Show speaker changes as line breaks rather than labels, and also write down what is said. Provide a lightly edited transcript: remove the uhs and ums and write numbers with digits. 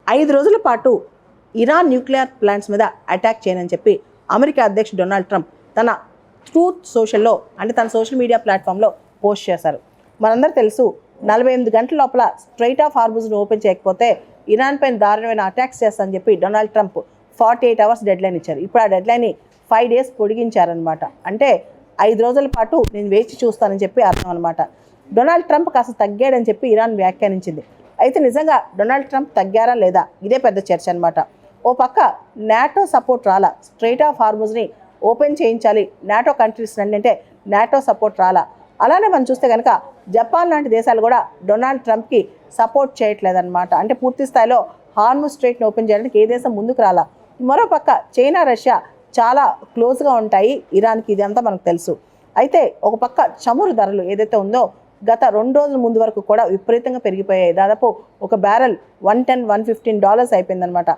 5 రోజుల పాటు Iran nuclear plants మీద అటాక్ చేయనని చెప్పి అమెరికా అధ్యక్షుడు డొనాల్డ్ ట్రంప్ తన ట్రూత్ సోషల్లో అంటే తన సోషల్ మీడియా ప్లాట్ఫామ్లో పోస్ట్ చేశారు. మనందరూ తెలుసు 48 గంటల లోపల స్ట్రైట్ ఆఫ్ హార్మూజ్ను ఓపెన్ చేయకపోతే ఇరాన్ పైన దారుణమైన అటాక్స్ చేస్తానని చెప్పి డొనాల్డ్ ట్రంప్ 48 అవర్స్ డెడ్లైన్ ఇచ్చారు. ఇప్పుడు ఆ డెడ్లైన్ని 5 డేస్ పొడిగించారనమాట. అంటే 5 రోజుల పాటు నేను వేచి చూస్తానని చెప్పి అర్థం అనమాట. డొనాల్డ్ ట్రంప్ కాస్త తగ్గాడని చెప్పి ఇరాన్ వ్యాఖ్యానించింది. అయితే నిజంగా డొనాల్డ్ ట్రంప్ తగ్గారా లేదా ఇదే పెద్ద చర్చ అనమాట. ఓ పక్క నాటో సపోర్ట్ రాలా, స్ట్రైట్ ఆఫ్ హార్మూజ్ని ఓపెన్ చేయించాలి నాటో కంట్రీస్ అంటే నాటో సపోర్ట్ రాలా. అలానే మనం చూస్తే కనుక జపాన్ లాంటి దేశాలు కూడా డొనాల్డ్ ట్రంప్కి సపోర్ట్ చేయట్లేదన్నమాట. అంటే పూర్తి స్థాయిలో హార్మూజ్ స్ట్రైట్ని ఓపెన్ చేయడానికి ఏ దేశం ముందుకు రాలా. మరోపక్క చైనా, రష్యా చాలా క్లోజ్గా ఉంటాయి ఇరాన్కి, ఇదంతా మనకు తెలుసు. అయితే ఒక పక్క చమురు ధరలు ఏదైతే ఉందో గత 2 రోజుల ముందు వరకు కూడా విపరీతంగా పెరిగిపోయాయి. దాదాపు ఒక బ్యారెల్ $110-115 అయిపోయిందనమాట.